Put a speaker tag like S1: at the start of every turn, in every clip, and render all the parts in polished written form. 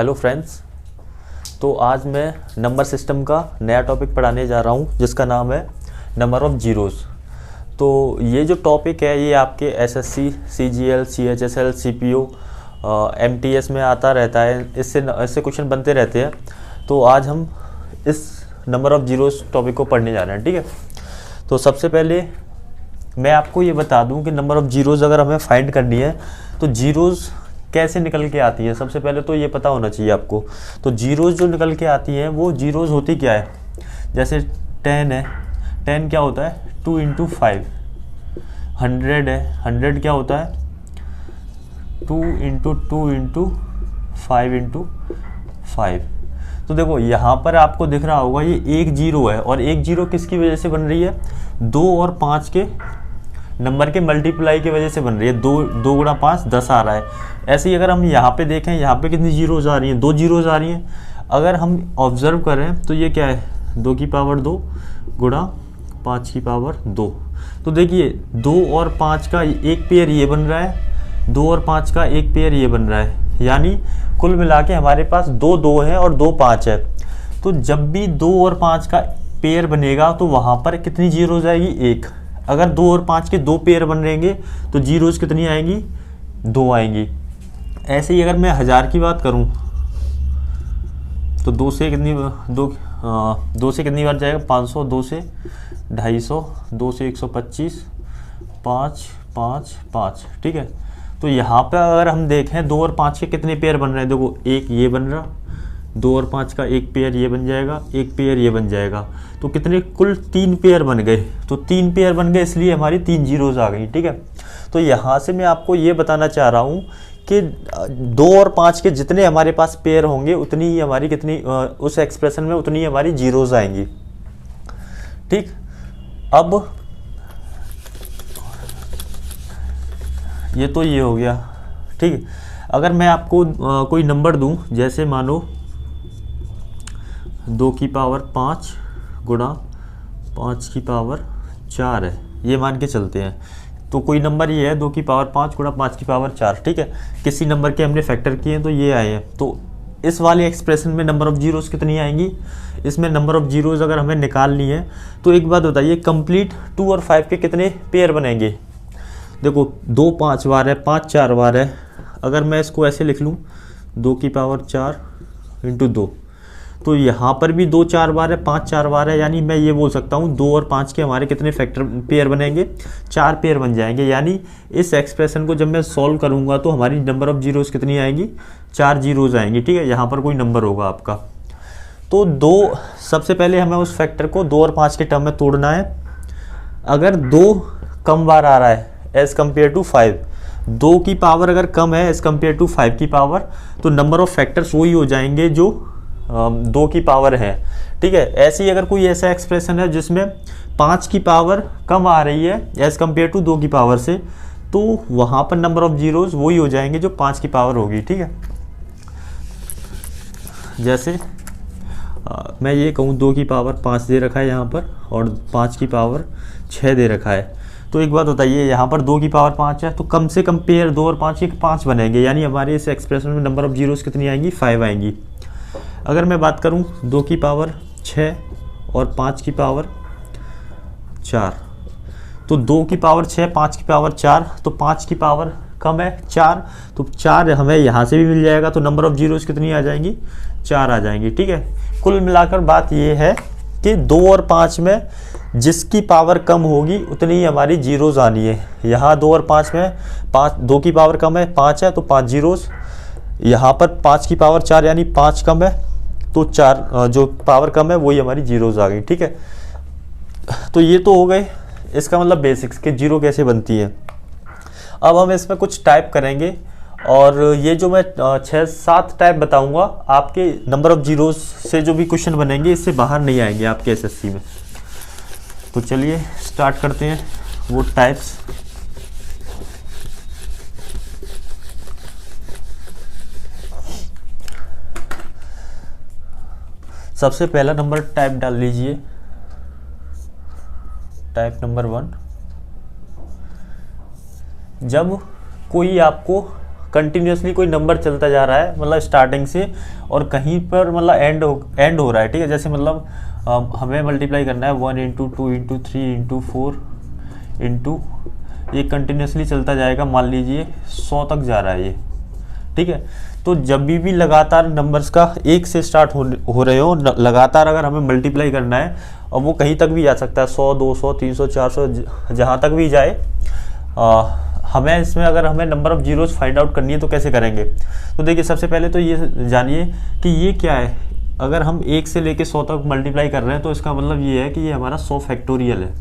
S1: Hello friends. तो आज मैं नंबर सिस्टम का नया टॉपिक पढ़ाने जा रहा हूँ जिसका नाम है नंबर ऑफ़ जीरोज़। तो ये जो टॉपिक है ये आपके SSC, CGL, CHSL, CPO, MTS में आता रहता है। इससे क्वेश्चन बनते रहते हैं। तो आज हम इस नंबर ऑफ़ जीरोज़ टॉपिक को पढ़ने जा रहे हैं, ठीक है। तो सबसे पहले मैं आपको ये बता दूं कि नंबर ऑफ़ जीरोज़ अगर हमें फाइंड करनी है तो जीरोज़ कैसे निकल के आती है, सबसे पहले तो ये पता होना चाहिए आपको। तो जीरोज़ जो निकल के आती हैं वो जीरोज़ होती क्या है, जैसे 10 है, 10 क्या होता है 2 × 5। 100 है, 100 क्या होता है 2 × 2 × 5 × 5। तो देखो यहाँ पर आपको दिख रहा होगा ये एक जीरो है, और एक जीरो किसकी वजह से बन रही है, 2 और 5 के नंबर के मल्टीप्लाई की वजह से बन रही है। 2 × 5 10 आ रहा है। ऐसे ही अगर हम यहाँ पे देखें, यहाँ पे कितनी जीरोज़ आ रही हैं, 2 जीरोज़ आ रही हैं। अगर हम ऑब्ज़र्व करें तो ये क्या है 2 की पावर 2 × 5 की पावर 2। तो देखिए 2 और 5 का एक पेयर ये बन रहा है, 2 और 5 का एक पेयर ये बन रहा है, यानी कुल मिला के हमारे पास 2 2 है और 2 5 है। तो जब भी 2 और 5 का पेयर बनेगा तो वहाँ पर कितनी जीरोज़ आएगी, 1। अगर 2 और 5 के 2 पेयर बन रहेंगे तो जीरोज़ कितनी आएंगी, 2 आएंगी। ऐसे ही अगर मैं 1000 की बात करूं तो 2 से कितनी 2 से कितनी बार जाएगा, 500, 2 से 250, 2 से 125, 5 5 5, ठीक है। तो यहाँ पे अगर हम देखें 2 और 5 के कितने पेयर बन रहे हैं, देखो एक ये बन रहा, 2 और 5 का एक पेयर ये बन जाएगा, एक पेयर ये बन जाएगा। तो कितने कुल 3 पेयर बन गए। तो 3 पेयर बन गए इसलिए हमारी 3 जीरोज़ आ गई, ठीक है। तो यहाँ से मैं आपको ये बताना चाह रहा हूँ कि 2 और 5 के जितने हमारे पास पेयर होंगे उतनी ही हमारी कितनी उस एक्सप्रेशन में उतनी हमारी जीरोज़ आएंगी, ठीक। अब ये तो ये हो गया, ठीक। अगर मैं आपको कोई नंबर दूं, जैसे मानो 2 की पावर 5 × 5 की पावर 4 है, ये मान के चलते हैं। तो कोई नंबर ये है 2 की पावर 5 × 5 की पावर 4, ठीक है। किसी नंबर के हमने फैक्टर किए हैं तो ये आए हैं। तो इस वाले एक्सप्रेशन में नंबर ऑफ़ जीरोज़ कितनी आएंगी, इसमें नंबर ऑफ़ जीरोज़ अगर हमें निकालनी है तो एक बात बताइए, कंप्लीट 2 और 5 के कितने पेयर बनेंगे। देखो 2 5 बार है, 5 4 बार है। अगर मैं इसको ऐसे लिख लूँ 2 की पावर 4 × 2, तो यहाँ पर भी 2 4 बार है, 5 4 बार है, यानी मैं ये बोल सकता हूँ 2 और 5 के हमारे कितने फैक्टर पेयर बनेंगे, 4 पेयर बन जाएंगे। यानी इस एक्सप्रेशन को जब मैं सॉल्व करूँगा तो हमारी नंबर ऑफ़ जीरोज़ कितनी आएंगी, 4 जीरोज़ आएंगी, ठीक है। यहाँ पर कोई नंबर होगा आपका। तो सबसे पहले हमें उस फैक्टर को 2 और 5 के टर्म में तोड़ना है। अगर 2 कम बार आ रहा है एज़ कम्पेयर टू 5, 2 की पावर अगर कम है एज़ कम्पेयर टू 5 की पावर, तो नंबर ऑफ़ फैक्टर्स वही हो जाएंगे जो 2 की पावर है, ठीक है। ऐसे ही अगर कोई ऐसा एक्सप्रेशन है जिसमें 5 की पावर कम आ रही है एज़ कम्पेयर टू 2 की पावर से, तो वहाँ पर नंबर ऑफ़ जीरोज़ वही हो जाएंगे जो 5 की पावर होगी, ठीक है। जैसे मैं ये कहूँ 2 की पावर 5 दे रखा है यहाँ पर, और 5 की पावर 6 दे रखा है। तो एक बात बताइए, यहाँ पर 2 की पावर 5 है तो कम से कम पेयर 2 और 5 के 5 बनेंगे, यानी हमारे इस एक्सप्रेशन में नंबर ऑफ़ जीरोज़ कितनी आएंगी, 5 आएंगी। अगर मैं बात करूं 2 की पावर 6 और 5 की पावर 4, तो 2 की पावर 6, 5 की पावर 4, तो 5 की पावर कम है 4, तो 4 हमें यहाँ से भी मिल जाएगा। तो नंबर ऑफ़ जीरोज़ कितनी आ जाएंगी, 4 आ जाएंगी, ठीक है। कुल मिलाकर बात ये है कि 2 और 5 में जिसकी पावर कम होगी उतनी ही हमारी जीरोज़ आनी है। यहाँ 2 और 5 में 2 की पावर कम है, 5 है, तो 5 जीरोज़। यहाँ पर 5 की पावर 4 यानी 5 कम है, तो 4 जो पावर कम है वही हमारी जीरोज़ आ गई, ठीक है। तो ये तो हो गए इसका मतलब बेसिक्स कि जीरो कैसे बनती है। अब हम इसमें कुछ टाइप करेंगे, और ये जो मैं 6-7 टाइप बताऊंगा आपके नंबर ऑफ़ जीरोज़ से जो भी क्वेश्चन बनेंगे इससे बाहर नहीं आएंगे आपके एसएससी में। तो चलिए स्टार्ट करते हैं वो टाइप्स। सबसे पहला नंबर टाइप डाल लीजिए, टाइप नंबर 1। जब कोई आपको कंटिन्यूसली कोई नंबर चलता जा रहा है, मतलब स्टार्टिंग से और कहीं पर मतलब एंड हो रहा है, ठीक है। जैसे मतलब हमें मल्टीप्लाई करना है 1 इंटू 2 इंटू 3 इंटू 4 इंटू, ये कंटिन्यूसली चलता जाएगा, मान लीजिए 100 तक जा रहा है ये, ठीक है। तो जब भी लगातार नंबर्स का एक से स्टार्ट हो रहे हो, लगातार अगर हमें मल्टीप्लाई करना है, और वो कहीं तक भी जा सकता है, 100 200 300 400 जहाँ तक भी जाए, हमें इसमें अगर हमें number of zeros find out करनी है तो कैसे करेंगे। तो देखिए सबसे पहले तो ये जानिए कि ये क्या है। अगर हम 1 से लेके 100 तक मल्टीप्लाई कर रहे हैं तो इसका मतलब ये है कि ये हमारा 100 फैक्टोरियल है,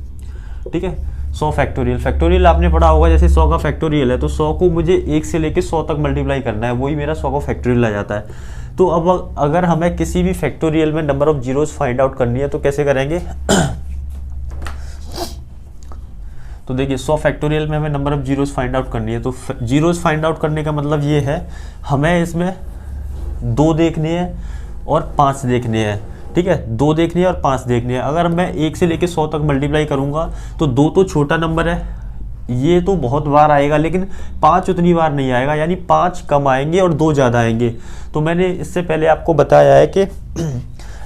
S1: ठीक है। 100 फैक्टोरियल आपने पढ़ा होगा, जैसे 100 का फैक्टोरियल है तो 100 को मुझे 1 से लेके 100 तक मल्टीप्लाई करना है, वही मेरा 100 का फैक्टोरियल आ जाता है। तो अब अगर हमें किसी भी फैक्टोरियल में number of zeros find out करनी है तो कैसे करेंगे। तो देखिए 100 फैक्टोरियल में हमें number of zeros find out करनी है, तो जीरोस फाइंड आउट करने का मतलब ये है हमें इसमें 2 देखने हैं और 5 देखने हैं, ठीक है। 2 देखनी है और 5 देखनी है। अगर मैं 1 से लेके 100 तक मल्टीप्लाई करूंगा तो 2 तो छोटा नंबर है, ये तो बहुत बार आएगा, लेकिन 5 उतनी बार नहीं आएगा, यानी 5 कम आएंगे और 2 ज़्यादा आएंगे। तो मैंने इससे पहले आपको बताया है कि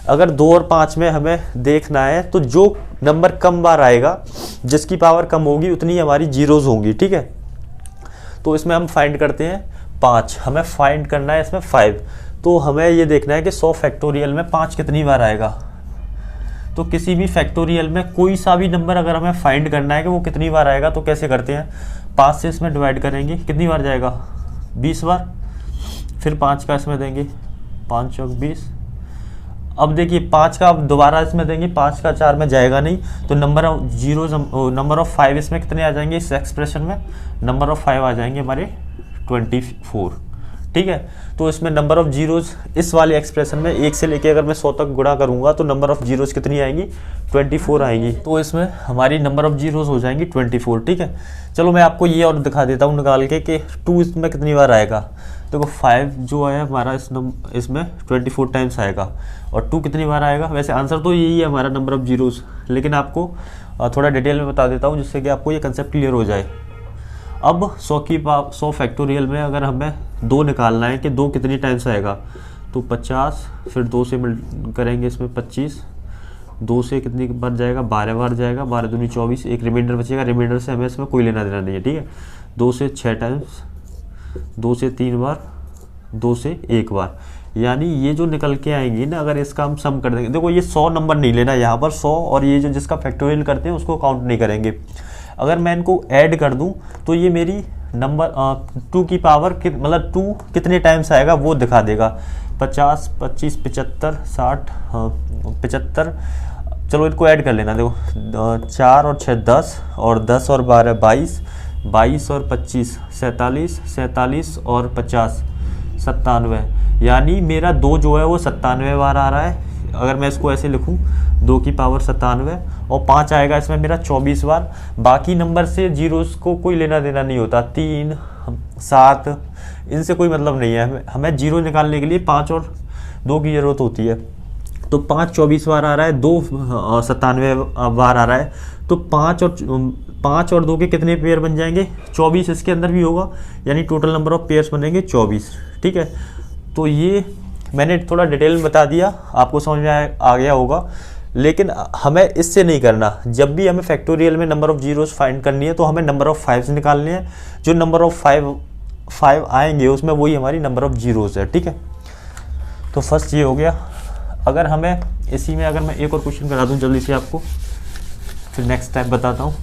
S1: अगर 2 और 5 में हमें देखना है तो जो नंबर कम बार आएगा, जिसकी पावर कम होगी उतनी हमारी जीरोज होंगी, ठीक है। तो इसमें हम फाइंड करते हैं 5, हमें फाइंड करना है इसमें 5। तो हमें ये देखना है कि 100 फैक्टोरियल में 5 कितनी बार आएगा। तो किसी भी फैक्टोरियल में कोई सा भी नंबर अगर हमें फाइंड करना है कि वो कितनी बार आएगा, तो कैसे करते हैं, 5 से इसमें डिवाइड करेंगे, कितनी बार जाएगा, 20 बार। फिर 5 का इसमें देंगे, 5 चौक 20। अब देखिए 5 का अब दोबारा इसमें देंगे, 5 का 4 में जाएगा नहीं, तो number of zeros, number of 5 इसमें कितने आ जाएंगे इस एक्सप्रेशन में, नंबर ऑफ 5 आ जाएंगे हमारे 24, ठीक है। तो इसमें नंबर ऑफ जीरोज इस वाले एक्सप्रेशन में 1 से लेके अगर मैं 100 तक गुणा करूंगा तो नंबर ऑफ जीरोज कितनी आएंगी, 24 आएंगी। तो इसमें हमारी नंबर ऑफ जीरोज हो जाएंगी 24, ठीक है। चलो मैं आपको ये और दिखा देता हूँ निकाल के कि 2 इसमें कितनी बार आएगा। देखो 5 जो है हमारा इसमें 24 टाइम्स आएगा, और 2 कितनी बार आएगा। वैसे आंसर तो यही है हमारा नंबर ऑफ जीरोज, लेकिन आपको थोड़ा डिटेल में बता देता हूँ जिससे कि आपको ये कंसेप्ट क्लियर हो जाए। अब 100 फैक्टोरियल में अगर हमें 2 निकालना है कि 2 कितनी टाइम्स आएगा, तो 50, फिर 2 से करेंगे इसमें 25, 2 से कितनी बार जाएगा, 12 बार जाएगा, 12 दूनी 24, एक रिमाइंडर बचेगा, रिमाइंडर से हमें इसमें कोई लेना देना नहीं है, ठीक है। 2 से 6 टाइम्स, 2 से 3 बार, 2 से 1 बार, यानी ये जो निकल के आएंगी ना, अगर इसका हम सम कर देंगे, देखो ये 100 नंबर नहीं लेना यहाँ पर, 100 और ये जो जिसका फैक्टोरियल करते हैं उसको काउंट नहीं करेंगे। अगर मैं इनको ऐड कर दूं तो ये मेरी नंबर 2 की पावर मतलब 2 कितने टाइम्स आएगा वो दिखा देगा। 50, 25, 75, 60, 75, चलो इनको ऐड कर लेना। देखो 4 और 6 10, और 10 और 12 22, 22 और 25 47, 47 और 50 97, यानी मेरा 2 जो है वो 97 बार आ रहा है। अगर मैं इसको ऐसे लिखूं, 2 की पावर 97, और 5 आएगा इसमें मेरा 24 बार। बाकी नंबर से जीरोस को कोई लेना देना नहीं होता, 3, 7 इनसे कोई मतलब नहीं है। हमें जीरो निकालने के लिए 5 और 2 की ज़रूरत होती है। तो 5 24 बार आ रहा है, 2 97 बार आ रहा है, तो 5 और 2 के कितने पेयर बन जाएंगे, 24 इसके अंदर भी होगा, यानी टोटल नंबर ऑफ पेयर्स बनेंगे 24, ठीक है। तो ये मैंने थोड़ा डिटेल में बता दिया, आपको समझ में आ गया होगा। लेकिन हमें इससे नहीं करना, जब भी हमें फैक्टोरियल में नंबर ऑफ जीरोस फाइंड करनी है तो हमें नंबर ऑफ 5 निकालने हैं। जो नंबर ऑफ 5 आएंगे उसमें वही हमारी नंबर ऑफ जीरोस है, ठीक है। तो फर्स्ट ये हो गया। अगर हमें इसी में अगर मैं एक और क्वेश्चन करा दूं जल्दी से आपको, फिर नेक्स्ट स्टेप बताता हूँ।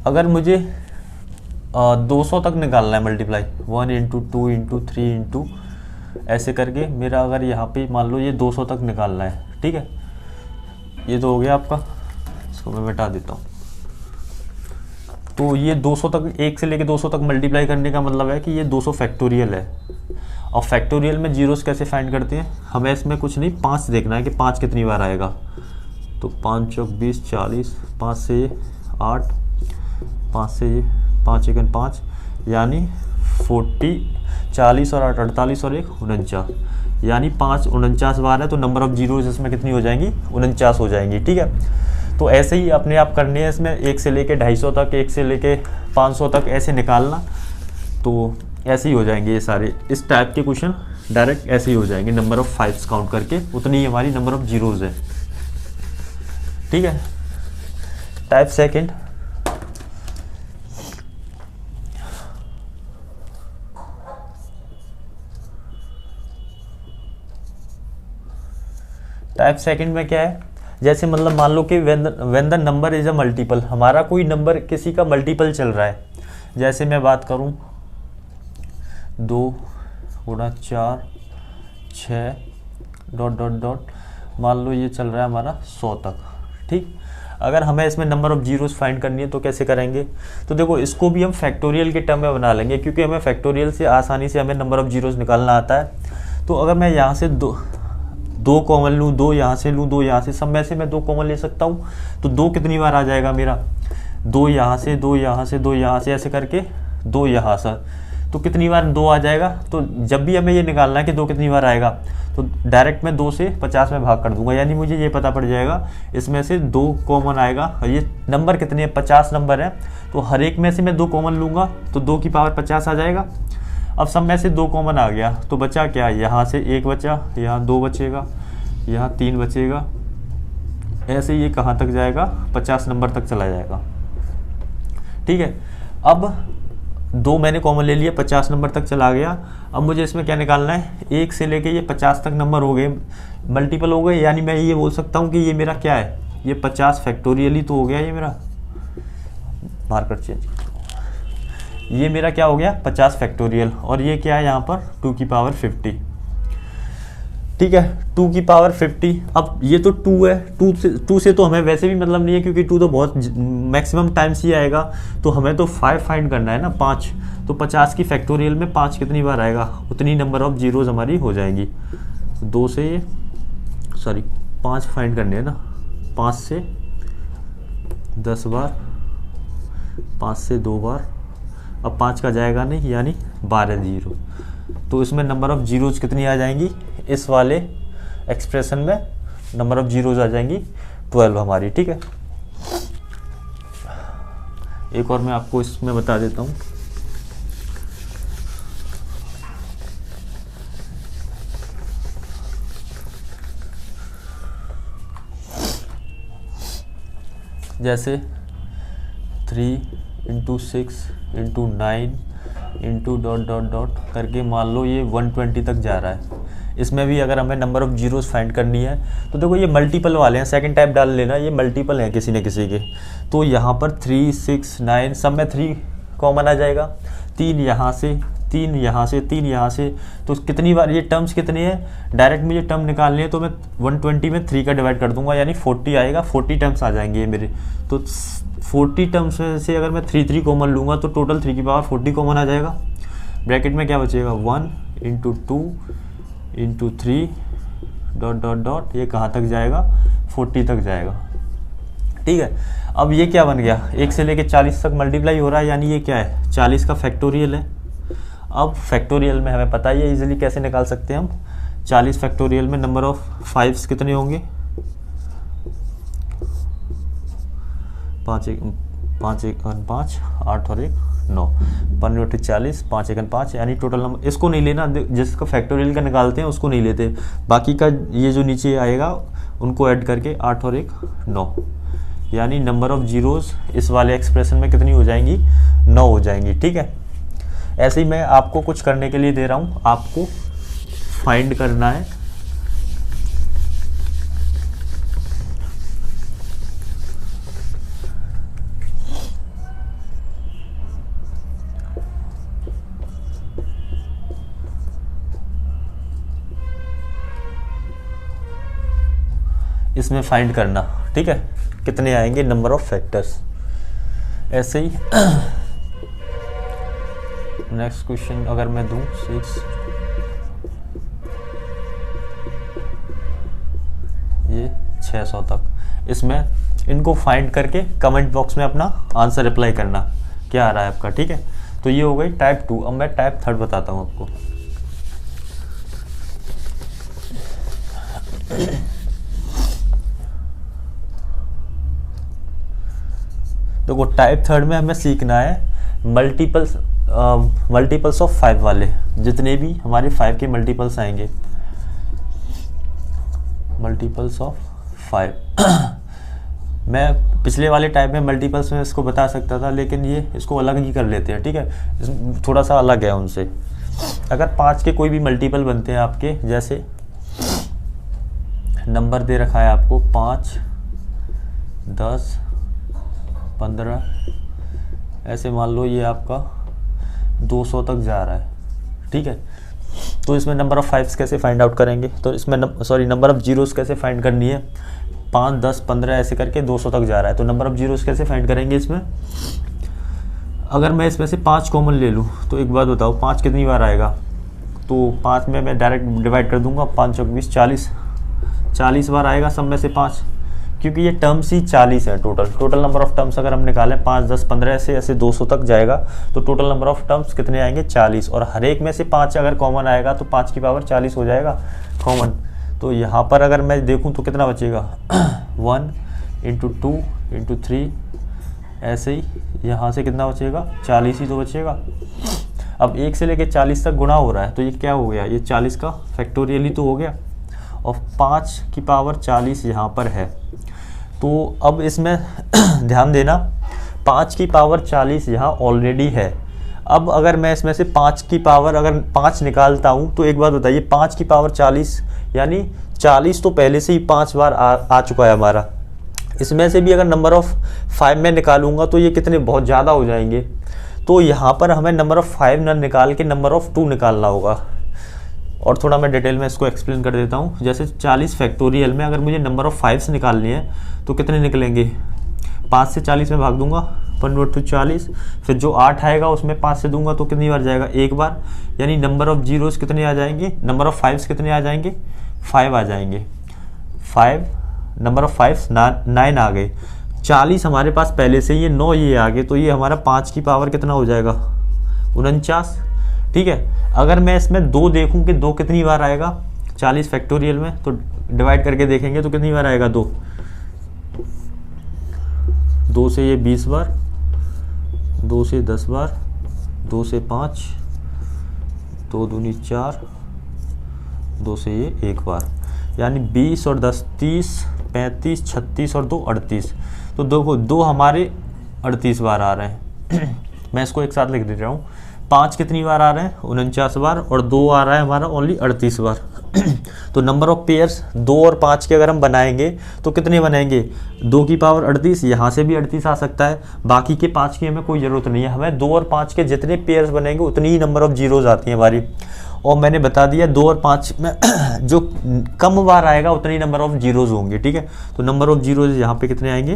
S1: अगर मुझे 200 तक निकालना है मल्टीप्लाई, 1 इंटू 2 इंटू 3 इंटू ऐसे करके, मेरा अगर यहाँ पे मान लो ये 200 तक निकालना है, ठीक है। ये तो हो गया आपका, इसको मैं मिटा देता हूँ। तो ये 200 तक, 1 से लेके 200 तक मल्टीप्लाई करने का मतलब है कि ये 200 फैक्टोरियल है। और फैक्टोरियल में जीरोस कैसे फाइंड करते हैं, हमें इसमें कुछ नहीं, 5 देखना है कि 5 कितनी बार आएगा। तो 5 चौक 20 40, 5 से 8, 5 से 5 1 5, यानी 40, 40 और 8 48 और 1 49, यानी 5 49 बार है। तो नंबर ऑफ जीरोस इसमें कितनी हो जाएंगी, 49 हो जाएंगी, ठीक है। तो ऐसे ही अपने आप करने हैं इसमें, 1 से लेके 250 तक, 1 से लेके 500 तक ऐसे निकालना। तो ऐसे ही हो जाएंगे ये सारे, इस टाइप के क्वेश्चन डायरेक्ट ऐसे ही हो जाएंगे, नंबर ऑफ 5 काउंट करके, उतनी ही हमारी नंबर ऑफ जीरोज़ है। ठीक है। टाइप सेकंड, टाइप सेकंड में क्या है, जैसे मतलब मान लो कि when the number is a multiple, हमारा कोई नंबर किसी का मल्टीपल चल रहा है। जैसे मैं बात करूं 2 गुणा 4 6 डॉट डॉट डॉट, मान लो ये चल रहा है हमारा 100 तक। ठीक, अगर हमें इसमें नंबर ऑफ जीरोस फाइंड करनी है तो कैसे करेंगे, तो देखो इसको भी हम फैक्टोरियल के टर्म में बना लेंगे, क्योंकि हमें फैक्टोरियल से आसानी से हमें नंबर ऑफ जीरोस निकालना आता है। तो अगर मैं यहाँ से दो कॉमन लूँ, 2 यहाँ से लूँ, 2 यहाँ से, सब में से मैं 2 कॉमन ले सकता हूँ। तो 2 कितनी बार आ जाएगा मेरा, 2 यहाँ से, 2 यहाँ से, 2 यहाँ से, ऐसे करके 2 यहाँ से, तो कितनी बार 2 आ जाएगा। तो जब भी हमें ये निकालना है कि 2 कितनी बार आएगा, तो डायरेक्ट मैं 2 से 50 में भाग कर दूंगा, यानी मुझे ये पता पड़ जाएगा इसमें से 2 कॉमन आएगा। और ये नंबर कितने हैं, 50 नंबर है, तो हर एक में से मैं 2 कॉमन लूँगा, तो 2 की पावर 50 आ जाएगा। अब सब में से 2 कॉमन आ गया, तो बचा क्या, यहाँ से 1 बचा, यहाँ 2 बचेगा, यहाँ 3 बचेगा, ऐसे ये कहाँ तक जाएगा, 50 नंबर तक चला जाएगा। ठीक है। अब 2 मैंने कॉमन ले लिया, 50 नंबर तक चला गया। अब मुझे इसमें क्या निकालना है, 1 से लेके ये 50 तक नंबर हो गए, मल्टीपल हो गए, यानी मैं ये बोल सकता हूँ कि ये मेरा क्या है, ये 50 फैक्टोरियल ही तो हो गया, ये मेरा मार्कर चेंज, ये मेरा क्या हो गया 50 फैक्टोरियल, और ये क्या है यहाँ पर 2 की पावर 50। ठीक है, 2 की पावर 50। अब ये तो 2 है, 2 से तो हमें वैसे भी मतलब नहीं है, क्योंकि 2 तो बहुत मैक्सिमम टाइम्स ही आएगा, तो हमें तो 5 फाइंड करना है ना, 5। तो 50 की फैक्टोरियल में 5 कितनी बार आएगा, उतनी नंबर ऑफ जीरोज हमारी हो जाएंगी। 2 से 5 फाइंड करने हैं ना, 5 से 10 बार, 5 से 2 बार, अब 5 का जाएगा नहीं, यानी 12 जीरो। तो इसमें नंबर ऑफ जीरोज कितनी आ जाएंगी, इस वाले एक्सप्रेशन में नंबर ऑफ जीरोज आ जाएंगी 12 हमारी। ठीक है, एक और मैं आपको इसमें बता देता हूँ। जैसे 3 × 6 × 9 इंटू डॉट डॉट डॉट करके मान लो ये 120 तक जा रहा है। इसमें भी अगर हमें नंबर ऑफ जीरोस फाइंड करनी है, तो देखो ये मल्टीपल वाले हैं, सेकंड टाइप डाल लेना, ये मल्टीपल हैं किसी न किसी के। तो यहाँ पर 3, 6, 9 सब में 3 कॉमन आ जाएगा, 3 यहाँ से, 3 यहाँ से, 3 यहाँ से। तो कितनी बार, ये टर्म्स कितने हैं, डायरेक्ट मुझे टर्म निकालने हैं, तो मैं 120 में 3 का डिवाइड कर दूंगा, यानी 40 आएगा, 40 टर्म्स आ जाएंगे ये मेरे। तो 40 टर्म्स में से अगर मैं 3 कॉमन लूँगा, तो टोटल 3 की पावर 40 कॉमन आ जाएगा। ब्रैकेट में क्या बचेगा, 1 × 2 × 3 डॉट डॉट डॉट, ये कहाँ तक जाएगा, 40 तक जाएगा। ठीक है, अब ये क्या बन गया, 1 से लेके 40 तक मल्टीप्लाई हो रहा है, यानी ये क्या है, 40 का फैक्टोरियल है। अब फैक्टोरियल में हमें पता ही है इजीली कैसे निकाल सकते हैं हम। 40 फैक्टोरियल में नंबर ऑफ 5 कितने होंगे, 5 1 5, 8 और 1 9, 15 × 40, 5 1 5, यानी टोटल नंबर। इसको नहीं लेना, जिसका फैक्टोरियल का निकालते हैं उसको नहीं लेते, बाकी का ये जो नीचे आएगा उनको ऐड करके 8 और 1 9, यानी नंबर ऑफ जीरोस इस वाले एक्सप्रेशन में कितनी हो जाएंगी, 9 हो जाएंगी। ठीक है, ऐसे ही मैं आपको कुछ करने के लिए दे रहा हूँ, आपको फाइंड करना है इसमें फाइंड करना। ठीक है, कितने आएंगे नंबर ऑफ फैक्टर्स। ऐसे ही नेक्स्ट क्वेश्चन अगर मैं दूं 6, ये 600 तक, इसमें इनको फाइंड करके कमेंट बॉक्स में अपना आंसर रिप्लाई करना क्या आ रहा है आपका। ठीक है, तो ये हो गई टाइप 2। अब मैं टाइप 3 बताता हूँ आपको। देखो टाइप थर्ड में हमें सीखना है मल्टीपल्स ऑफ 5 वाले, जितने भी हमारे 5 के मल्टीपल्स आएंगे, मल्टीपल्स ऑफ 5। मैं पिछले वाले टाइप में मल्टीपल्स में इसको बता सकता था, लेकिन ये इसको अलग ही कर लेते हैं, ठीक है, थोड़ा सा अलग है उनसे। अगर 5 के कोई भी मल्टीपल बनते हैं आपके, जैसे नंबर दे रखा है आपको 5, 10, 15, ऐसे मान लो ये आपका 200 तक जा रहा है, ठीक है। तो इसमें नंबर ऑफ़ 5 कैसे फाइंड आउट करेंगे, तो इसमें नंबर ऑफ़ जीरोस कैसे फाइंड करनी है, 5, 10, 15 ऐसे करके 200 तक जा रहा है, तो नंबर ऑफ़ जीरोस कैसे फाइंड करेंगे इसमें। अगर मैं इसमें से 5 कॉमन ले लूँ तो एक बात बताओ 5 कितनी बार आएगा, तो 5 में मैं डायरेक्ट डिवाइड कर दूंगा, 5 चौक 20, 40 बार आएगा सब में से 5, क्योंकि ये टर्म्स ही 40 है। टोटल नंबर ऑफ टर्म्स अगर हम निकालें 5, 10, 15 ऐसे 200 तक जाएगा, तो टोटल नंबर ऑफ टर्म्स कितने आएंगे 40, और हर एक में से 5 अगर कॉमन आएगा तो 5 की पावर 40 हो जाएगा कॉमन। तो यहाँ पर अगर मैं देखूँ तो कितना बचेगा 1 × 2 × 3, ऐसे ही यहाँ से कितना बचेगा 40 ही तो बचेगा। अब 1 से लेके 40 तक गुणा हो रहा है, तो ये क्या हो गया, ये 40 का फैक्टोरियल ही तो हो गया, और 5 की पावर 40 यहाँ पर है। तो अब इसमें ध्यान देना 5 की पावर 40 यहाँ ऑलरेडी है। अब अगर मैं इसमें से 5 की पावर अगर 5 निकालता हूँ, तो एक बात बताइए 5 की पावर 40 यानी 40 तो पहले से ही 5 बार आ चुका है हमारा। इसमें से भी अगर नंबर ऑफ़ 5 में निकालूंगा तो ये कितने बहुत ज़्यादा हो जाएंगे, तो यहाँ पर हमें नंबर ऑफ़ 5 ना निकाल के नंबर ऑफ़ 2 निकालना होगा। और थोड़ा मैं डिटेल में इसको एक्सप्लेन कर देता हूँ। जैसे 40 फैक्टोरियल में अगर मुझे नंबर ऑफ़ 5 निकालनी है तो कितने निकलेंगे, 5 से 40 में भाग दूंगा, 1/40, फिर जो 8 आएगा उसमें 5 से दूंगा तो कितनी बार जाएगा, एक बार, यानी नंबर ऑफ़ जीरोस कितने आ जाएंगे, नंबर ऑफ़ 5 कितने आ जाएंगे, 5 आ जाएंगे। 5 नंबर ऑफ़ 5 9 आ गए, 40 हमारे पास पहले से ये 9 ये आ गए, तो ये हमारा 5 की पावर कितना हो जाएगा 49, ठीक है। अगर मैं इसमें 2 देखूं कि 2 कितनी बार आएगा 40 फैक्टोरियल में, तो डिवाइड करके देखेंगे तो कितनी बार आएगा 2 से ये 20 बार, 2 से 10 बार, 2 से 5, 2 दूनी 4, 2 से ये 1 बार, यानी 20 और 10 30, 35, 36 और 2 38। तो देखो 2 हमारे 38 बार आ रहे हैं मैं इसको एक साथ लिख दे रहा हूँ। 5 कितनी बार आ रहे हैं 49 बार, और 2 आ रहा है हमारा ओनली 38 बार तो नंबर ऑफ पेयर्स 2 और 5 के अगर हम बनाएंगे तो कितने बनाएंगे, 2 की पावर 38, यहाँ से भी 38 आ सकता है, बाकी के 5 की हमें कोई ज़रूरत नहीं है, हमें 2 और 5 के जितने पेयर्स बनेंगे उतनी ही नंबर ऑफ जीरोज़ आती हैं हमारी। और मैंने बता दिया 2 और 5 में जो कम बार आएगा उतनी नंबर ऑफ जीरोज़ होंगे, ठीक है। तो नंबर ऑफ जीरोज़ यहाँ पे कितने आएंगे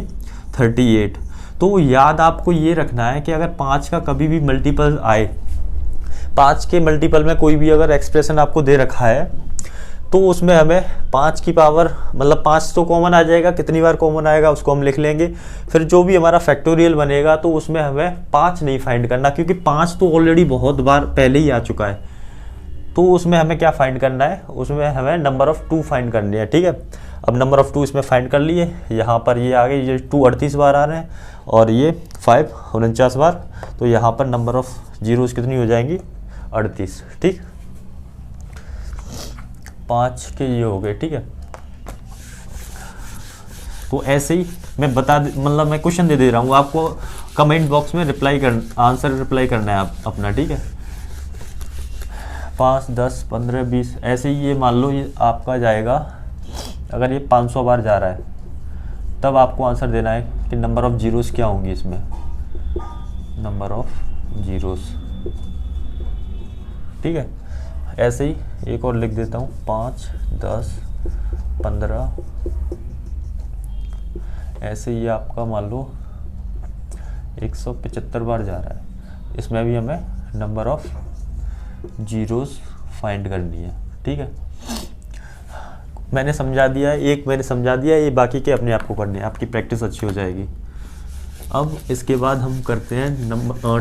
S1: 38। तो याद आपको ये रखना है कि अगर 5 का कभी भी मल्टीपल आए, 5 के मल्टीपल में कोई भी अगर एक्सप्रेशन आपको दे रखा है, तो उसमें हमें 5 की पावर मतलब 5 तो कॉमन आ जाएगा, कितनी बार कॉमन आएगा उसको हम लिख लेंगे। फिर जो भी हमारा फैक्टोरियल बनेगा तो उसमें हमें 5 नहीं फाइंड करना, क्योंकि 5 तो ऑलरेडी बहुत बार पहले ही आ चुका है। तो उसमें हमें क्या फाइंड करना है, उसमें हमें नंबर ऑफ़ 2 फाइंड करनी है, ठीक है। अब नंबर ऑफ़ 2 इसमें फाइंड कर लिए, यहाँ पर ये आ गए, ये 2 38 बार आ रहे हैं और ये 5 49 बार, तो यहाँ पर नंबर ऑफ़ जीरोज़ कितनी हो जाएंगी 38, ठीक। 5 के ये हो गए, ठीक है। तो ऐसे ही मैं मतलब मैं क्वेश्चन दे रहा हूँ आपको, कमेंट बॉक्स में आंसर रिप्लाई करना है आप अपना, ठीक है। 5 10 15 20 ऐसे ही ये मान लो ये आपका जाएगा, अगर ये 500 बार जा रहा है तब आपको आंसर देना है कि नंबर ऑफ़ जीरोज़ क्या होंगी इसमें, नंबर ऑफ़ जीरोज़, ठीक है। ऐसे ही एक और लिख देता हूँ 5 10 15, ऐसे ही आपका मान लो 175 बार जा रहा है, इसमें भी हमें नंबर ऑफ़ जीरोज़ फाइंड करनी है, ठीक है। मैंने समझा दिया है, मैंने समझा दिया, ये बाकी के अपने आप को करने हैं, आपकी प्रैक्टिस अच्छी हो जाएगी। अब इसके बाद हम करते हैं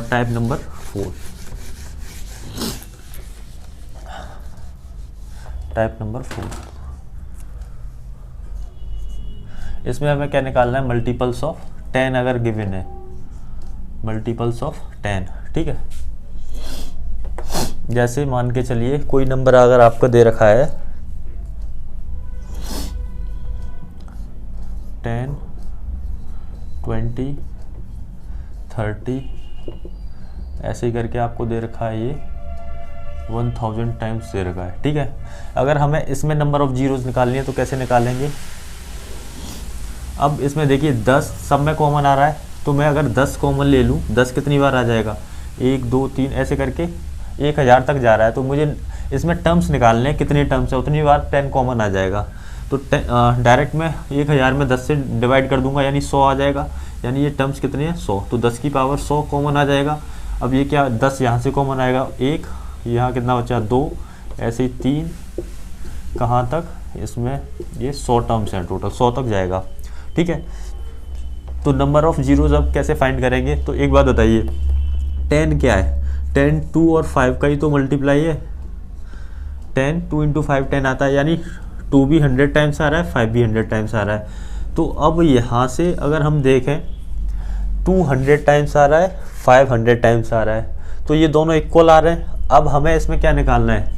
S1: टाइप नंबर 4। टाइप नंबर 4, इसमें हमें क्या निकालना है, मल्टीपल्स ऑफ 10 अगर गिवन है, मल्टीपल्स ऑफ 10, ठीक है। जैसे मान के चलिए कोई नंबर अगर आपका दे रखा है 10, 20, 30, ऐसे ही करके आपको दे रखा है, ये 1000 टाइम्स दे रखा है, ठीक है। अगर हमें इसमें नंबर ऑफ जीरोस निकालनी है तो कैसे निकालेंगे? अब इसमें देखिए 10 सब में कॉमन आ रहा है, तो मैं अगर 10 कॉमन ले लूँ, 10 कितनी बार आ जाएगा? 1 2 3 ऐसे करके 1000 तक जा रहा है। तो मुझे इसमें टर्म्स निकालने हैं, कितने टर्म्स है उतनी बार 10 कॉमन आ जाएगा। तो डायरेक्ट मैं 1000 में 10 से डिवाइड कर दूंगा, यानी 100 आ जाएगा। यानी ये टर्म्स कितने हैं? 100। तो 10 की पावर 100 कॉमन आ जाएगा। अब ये क्या, 10 यहाँ से कॉमन आएगा, 1 यहाँ कितना बचा? 2, ऐसे ही 3, कहाँ तक? इसमें ये 100 टर्म्स हैं टोटल, 100 तक जाएगा, ठीक है। तो नंबर ऑफ जीरोज अब कैसे फाइंड करेंगे? तो एक बात बताइए, 10 क्या है? 10 2 और 5 का ही तो मल्टीप्लाई है। 10 2 इंटू 5 10 आता है, यानी 2 भी 100 टाइम्स आ रहा है, 5 भी 100 टाइम्स आ रहा है। तो अब यहाँ से अगर हम देखें 2 100 टाइम्स आ रहा है, 5 100 टाइम्स आ रहा है, तो ये दोनों इक्वल आ रहे हैं। अब हमें इसमें क्या निकालना है?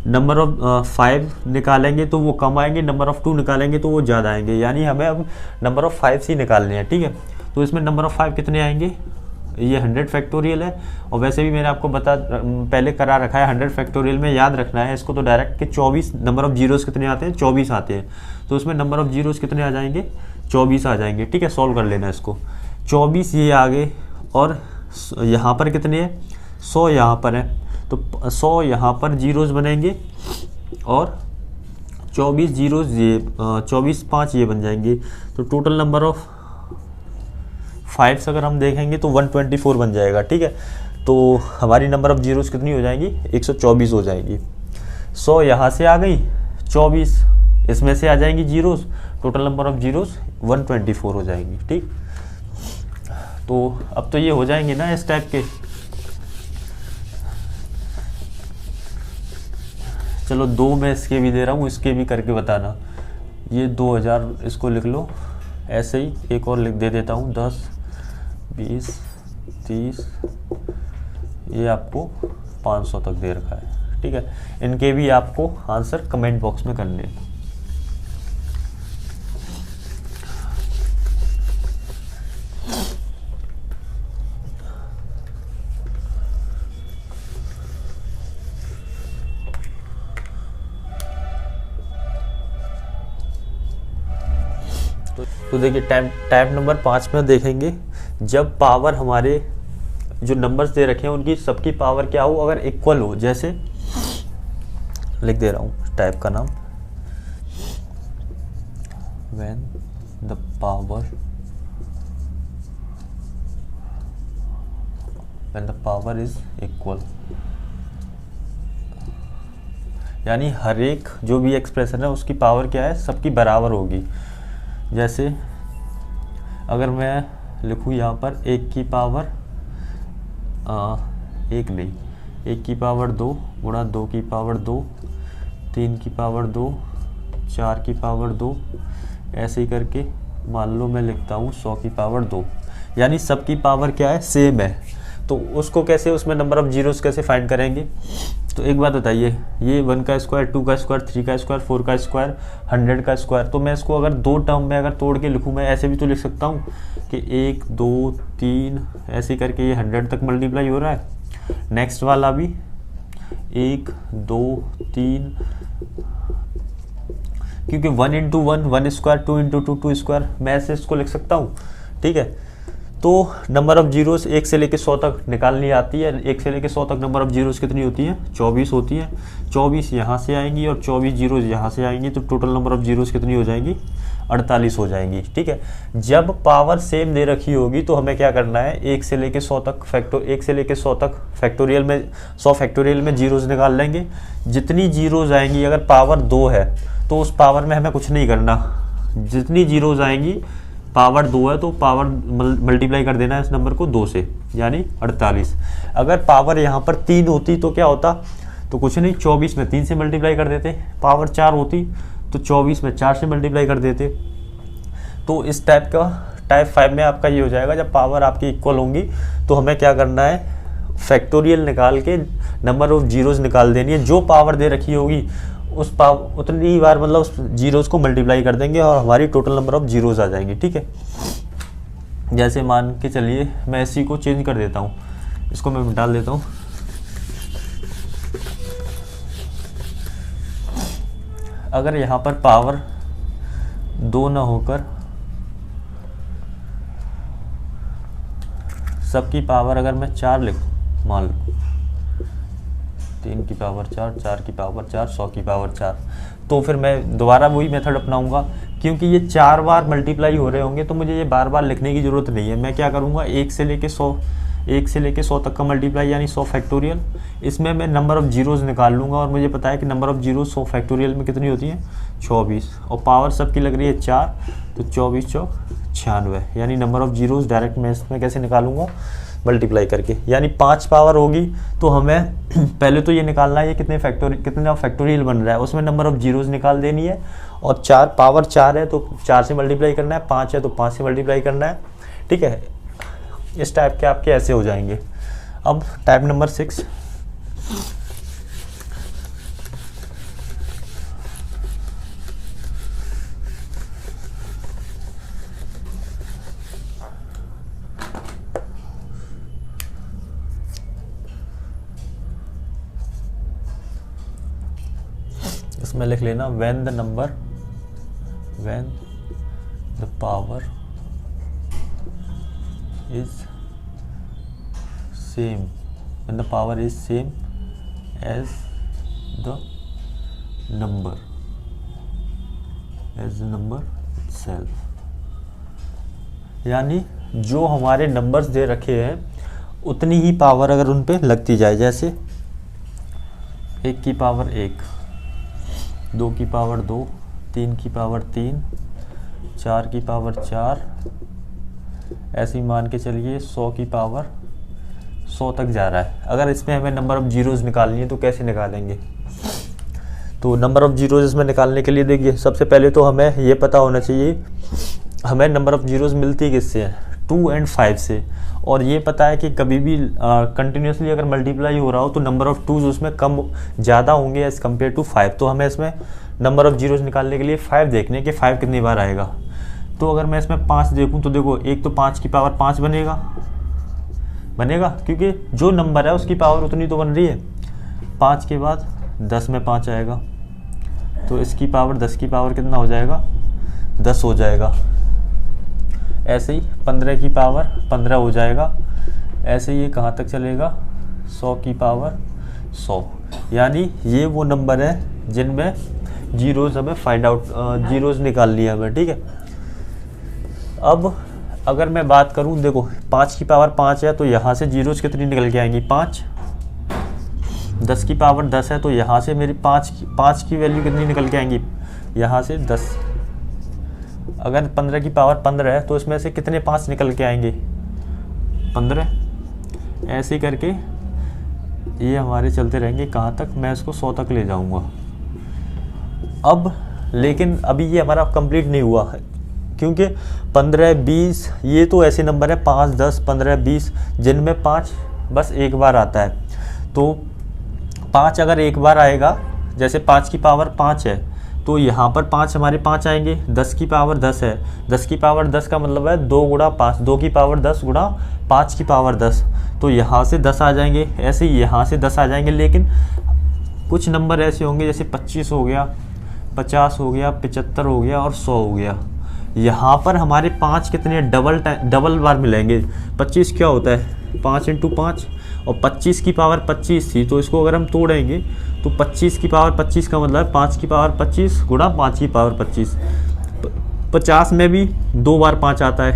S1: नंबर ऑफ 5 निकालेंगे तो वो कम आएंगे, नंबर ऑफ 2 निकालेंगे तो वो ज़्यादा आएंगे, यानी हमें अब नंबर ऑफ 5 ही निकालने हैं, ठीक है। तो इसमें नंबर ऑफ 5 कितने आएंगे? ये 100 फैक्टोरियल है, और वैसे भी मैंने आपको पहले करा रखा है 100 फैक्टोरियल में, याद रखना है इसको तो डायरेक्ट कि 24 नंबर ऑफ जीरोस कितने आते हैं? 24 आते हैं। तो इसमें नंबर ऑफ जीरोस कितने आ जाएंगे? 24 आ जाएंगे, ठीक है। सॉल्व कर लेना इसको। 24 ये आ गए, और यहाँ पर कितने हैं? 100 यहाँ पर है, तो 100 यहाँ पर जीरोस बनेंगे, और 24 जीरोस ये 24 5 ये बन जाएंगे। तो टोटल नंबर ऑफ 5 अगर हम देखेंगे तो 124 बन जाएगा, ठीक है। तो हमारी नंबर ऑफ जीरोस कितनी हो जाएंगी? 124 हो जाएगी। 100 यहाँ से आ गई, 24 इसमें से आ जाएंगी zeros, total number of zeros 124 हो जाएंगी, ठीक। तो अब तो ये हो जाएंगे ना इस टाइप के। चलो 2 मैं इसके भी दे रहा हूँ, इसके भी करके बताना। ये 2000 इसको लिख लो, ऐसे ही एक और लिख दे देता हूँ, 10 20 30, ये आपको 500 तक दे रखा है, ठीक है। इनके भी आपको आंसर कमेंट बॉक्स में करने हैं। तो देखिए टाइप नंबर 5 में देखेंगे, जब पावर हमारे जो नंबर्स दे रखे हैं उनकी सबकी पावर क्या हो? अगर इक्वल हो, जैसे लिख दे रहा हूँ टाइप का नाम, when the power is equal, यानी हर एक जो भी एक्सप्रेशन है उसकी पावर क्या है? सबकी बराबर होगी। जैसे अगर मैं लिखूँ यहाँ पर 1 की पावर 1 नहीं, 1 की पावर 2 गुणा 2 की पावर 2, 3 की पावर 2, 4 की पावर 2, ऐसे ही करके मान लो मैं लिखता हूँ 100 की पावर 2, यानी सबकी पावर क्या है? सेम है। तो उसको कैसे, उसमें नंबर ऑफ जीरोस कैसे फाइंड करेंगे? तो एक बात बताइए, ये 1 का स्क्वायर, 2 का स्क्वायर, 3 का स्क्वायर, 4 का स्क्वायर, 100 का स्क्वायर, तो मैं इसको अगर 2 टर्म में अगर तोड़ के लिखूँ, मैं ऐसे भी तो लिख सकता हूँ कि 1 2 3 ऐसे करके ये 100 तक मल्टीप्लाई हो रहा है। नेक्स्ट वाला भी 1 2 3, क्योंकि 1 इंटू 1 1 स्क्वायर, 2 इंटू 2 2 स्क्वायर, मैं ऐसे इसको लिख सकता हूँ, ठीक है। तो नंबर ऑफ जीरोस 1 से लेकर 100 तक निकालनी आती है। 1 से लेकर 100 तक नंबर ऑफ जीरोस कितनी होती है? 24 होती है। 24 यहाँ से आएंगी और 24 जीरोस यहाँ से आएंगी, तो टोटल नंबर ऑफ जीरोस कितनी हो जाएंगी? 48 हो जाएंगी, ठीक है। जब पावर सेम दे रखी होगी तो हमें क्या करना है? 1 से लेकर 100 तक 1 से लेकर 100 तक फैक्टोरियल में 100 फैक्टोरियल में जीरोस निकाल लेंगे। जितनी जीरोस आएंगी, अगर पावर 2 है तो उस पावर में हमें कुछ नहीं करना, जितनी जीरोस आएंगी, पावर 2 है तो पावर मल्टीप्लाई कर देना है इस नंबर को 2 से, यानी 48। अगर पावर यहाँ पर 3 होती तो क्या होता? तो कुछ नहीं, 24 में 3 से मल्टीप्लाई कर देते। पावर 4 होती तो 24 में 4 से मल्टीप्लाई कर देते। तो इस टाइप का टाइप 5 में आपका ये हो जाएगा, जब पावर आपकी इक्वल होंगी तो हमें क्या करना है, फैक्टोरियल निकाल के नंबर ऑफ जीरोस निकाल देनी है। जो पावर दे रखी होगी उस पावर उतनी ही बार मतलब उस जीरोस को मल्टीप्लाई कर देंगे और हमारी टोटल नंबर ऑफ जीरोस आ जाएंगी। ठीक है, जैसे मान के चलिए मैं इसी को चेंज कर देता हूँ, इसको मैं डाल देता हूँ। अगर यहाँ पर पावर 2 ना होकर सबकी पावर अगर मैं 4 लिखूँ, मान लो 3 की पावर 4, 4 की पावर 4, 100 की पावर 4, तो फिर मैं दोबारा वही मेथड अपनाऊंगा। क्योंकि ये 4 बार मल्टीप्लाई हो रहे होंगे तो मुझे ये बार बार लिखने की ज़रूरत नहीं है। मैं क्या करूँगा, 1 से लेके 100 तक का मल्टीप्लाई यानी 100 फैक्टोरियल, इसमें मैं नंबर ऑफ़ जीरोज़ निकाल लूँगा और मुझे पता है कि नंबर ऑफ़ जीरो 100 फैक्टोरियल में कितनी होती है, 24, और पावर सबकी लग रही है 4, तो 24 चौक 96, यानी नंबर ऑफ़ जीरोज़ डायरेक्ट मैं इसमें कैसे निकालूंगा, मल्टीप्लाई करके। यानी 5 पावर होगी तो हमें पहले तो ये निकालना है ये कितना फैक्टोरियल बन रहा है, उसमें नंबर ऑफ़ जीरोज़ निकाल देनी है, और 4 पावर 4 है तो 4 से मल्टीप्लाई करना है, 5 है तो 5 से मल्टीप्लाई करना है। ठीक है, इस टाइप के आपके ऐसे हो जाएंगे। अब टाइप नंबर 6, इसमें लिख लेना when the power is same as the number itself, यानी जो हमारे नंबर्स दे रखे हैं उतनी ही पावर अगर उन पे लगती जाए, जैसे 1 की पावर 1, 2 की पावर 2, 3 की पावर 3, 4 की पावर 4, ऐसे ही मान के चलिए 100 की पावर 100 तक जा रहा है। अगर इसमें हमें नंबर ऑफ़ जीरोज़ निकालनी है तो कैसे निकालेंगे, तो नंबर ऑफ़ जीरोज़ इसमें निकालने के लिए देखिए सबसे पहले तो हमें ये पता होना चाहिए हमें नंबर ऑफ़ जीरोज़ मिलती किससे है, 2 और 5 से, और ये पता है कि कभी भी कंटिन्यूसली अगर मल्टीप्लाई हो रहा हो तो नंबर ऑफ़ टूज उसमें कम ज़्यादा होंगे एज़ कम्पेयर टू 5। तो हमें इसमें नंबर ऑफ़ जीरोज़ निकालने के लिए 5 देखने कि 5 कितनी बार आएगा। तो अगर मैं इसमें 5 देखूं तो देखो, एक तो 5 की पावर 5 बनेगा क्योंकि जो नंबर है उसकी पावर उतनी तो बन रही है। 5 के बाद 10 में 5 आएगा तो इसकी पावर 10 की पावर कितना हो जाएगा, 10 हो जाएगा। ऐसे ही 15 की पावर 15 हो जाएगा। ऐसे ये कहाँ तक चलेगा, 100 की पावर 100, यानी ये वो नंबर है जिनमें जीरोज़ हमें फाइंड आउट जीरोज़ निकालनी है हमें। ठीक है, अब अगर मैं बात करूं, देखो 5 की पावर 5 है तो यहाँ से जीरोज़ कितनी निकल के आएंगी, 5। 10 की पावर 10 है तो यहाँ से मेरी 5 की वैल्यू कितनी निकल के आएंगी, यहाँ से 10। अगर 15 की पावर 15 है तो इसमें से कितने 5 निकल के आएंगे, 15। ऐसे करके ये हमारे चलते रहेंगे, कहाँ तक, मैं इसको 100 तक ले जाऊंगा। अब लेकिन अभी ये हमारा कंप्लीट नहीं हुआ है क्योंकि 15, 20 ये तो ऐसे नंबर है 5, 10, 15, 20 जिनमें 5 बस एक बार आता है। तो 5 अगर एक बार आएगा, जैसे 5 की पावर 5 है तो यहाँ पर 5 हमारे 5 आएंगे। 10 की पावर 10 है, 10 की पावर 10 का मतलब है 2 गुणा 5, 2 की पावर 10 गुणा 5 की पावर 10, तो यहाँ से 10 आ जाएंगे। ऐसे ही यहाँ से 10 आ जाएंगे। लेकिन कुछ नंबर ऐसे होंगे जैसे 25 हो गया, 50 हो गया, 75 हो गया और 100 हो गया। यहाँ पर हमारे 5 कितने डबल बार मिलेंगे। 25 क्या होता है, 5 × 5, और 25 की पावर 25 थी तो इसको अगर हम तोड़ेंगे तो 25 की पावर 25 का मतलब है 5 की पावर 25 गुणा 5 की पावर 25। 50 में भी 2 बार 5 आता है,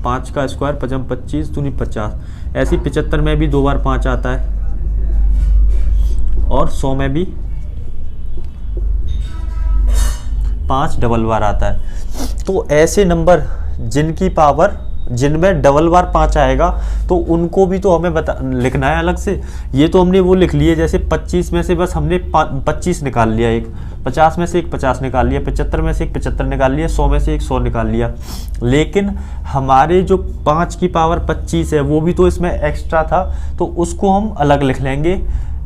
S1: 5 का स्क्वायर 5 25 दूनी 50। ऐसे 75 में भी 2 बार 5 आता है और 100 में भी 5 डबल बार आता है। तो ऐसे नंबर जिनकी पावर जिनमें डबल बार 5 आएगा तो उनको भी तो हमें लिखना है अलग से। ये तो हमने वो लिख लिए, जैसे 25 में से बस हमने 25 निकाल लिया, एक 50 में से एक 50 निकाल लिया, 75 में से एक 75 निकाल लिया, 100 में से एक 100 निकाल लिया। लेकिन हमारे जो 5 की पावर 25 है वो भी तो इसमें एक्स्ट्रा था, तो उसको हम अलग लिख लेंगे।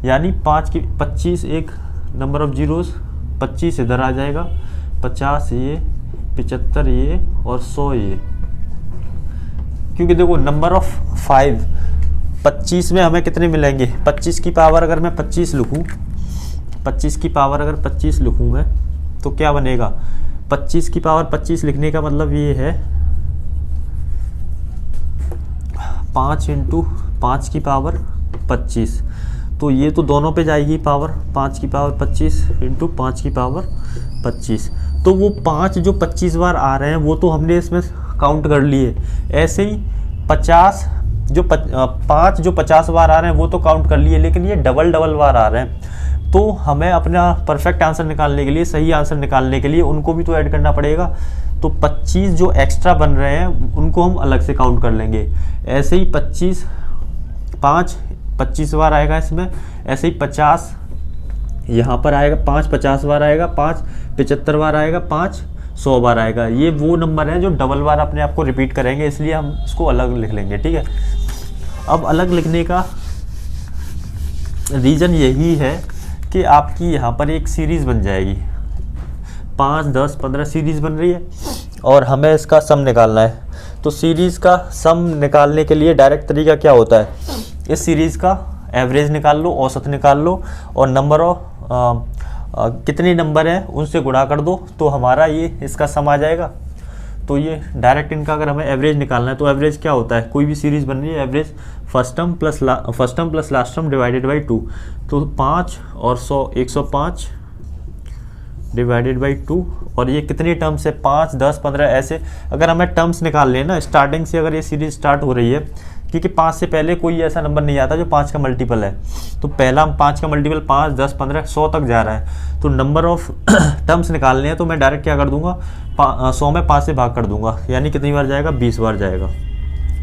S1: यानी 5 की 25 एक नंबर ऑफ जीरोस, 25 इधर आ जाएगा, 50 ये, 75 ये और 100 ये। क्योंकि देखो नंबर ऑफ 5 25 में हमें कितने मिलेंगे, 25 की पावर अगर मैं 25 लिखूँ, 25 की पावर अगर 25 लिखूँ मैं, तो क्या बनेगा, 25 की पावर 25 लिखने का मतलब ये है 5 × 5 की पावर 25। तो ये तो दोनों पे जाएगी पावर, 5 की पावर 25 × 5 की पावर 25। तो वो 5 जो 25 बार आ रहे हैं वो तो हमने इसमें काउंट कर लिए। ऐसे ही 50 जो 5 जो 50 बार आ रहे हैं वो तो काउंट कर लिए, लेकिन ये डबल बार आ रहे हैं। तो हमें अपना परफेक्ट आंसर निकालने के लिए, सही आंसर निकालने के लिए उनको भी तो ऐड करना पड़ेगा। तो 25 जो एक्स्ट्रा बन रहे हैं उनको हम अलग से काउंट कर लेंगे। ऐसे ही 25 बार आएगा इसमें, ऐसे ही 50 यहाँ पर आएगा, 5 50 बार आएगा, 5 75 बार आएगा, 5 100 बार आएगा। ये वो नंबर है जो डबल बार अपने आप को रिपीट करेंगे, इसलिए हम इसको अलग लिख लेंगे। ठीक है, अब अलग लिखने का रीज़न यही है कि आपकी यहाँ पर एक सीरीज़ बन जाएगी, 5 10 15 सीरीज़ बन रही है और हमें इसका सम निकालना है। तो सीरीज़ का सम निकालने के लिए डायरेक्ट तरीका क्या होता है, इस सीरीज़ का एवरेज निकाल लो, औसत निकाल लो और नंबर ऑफ कितने नंबर हैं उनसे गुणा कर दो, तो हमारा ये इसका सम आ जाएगा। तो ये डायरेक्ट इनका अगर हमें एवरेज निकालना है तो एवरेज क्या होता है, कोई भी सीरीज़ बन रही है, average first term plus last term divided by 2। तो 5 और 100 105 डिवाइडेड बाई 2। और ये कितनी टर्म्स है, 5 10 15 ऐसे अगर हमें टर्म्स निकाल लेना स्टार्टिंग से, अगर ये सीरीज स्टार्ट हो रही है, क्योंकि 5 से पहले कोई ऐसा नंबर नहीं आता जो 5 का मल्टीपल है। तो पहला 5 का मल्टीपल 5 10 15 100 तक जा रहा है, तो नंबर ऑफ टर्म्स निकालने हैं। तो मैं डायरेक्ट क्या कर दूंगा, 100 में 5 से भाग कर दूंगा, यानी कितनी बार जाएगा, 20 बार जाएगा।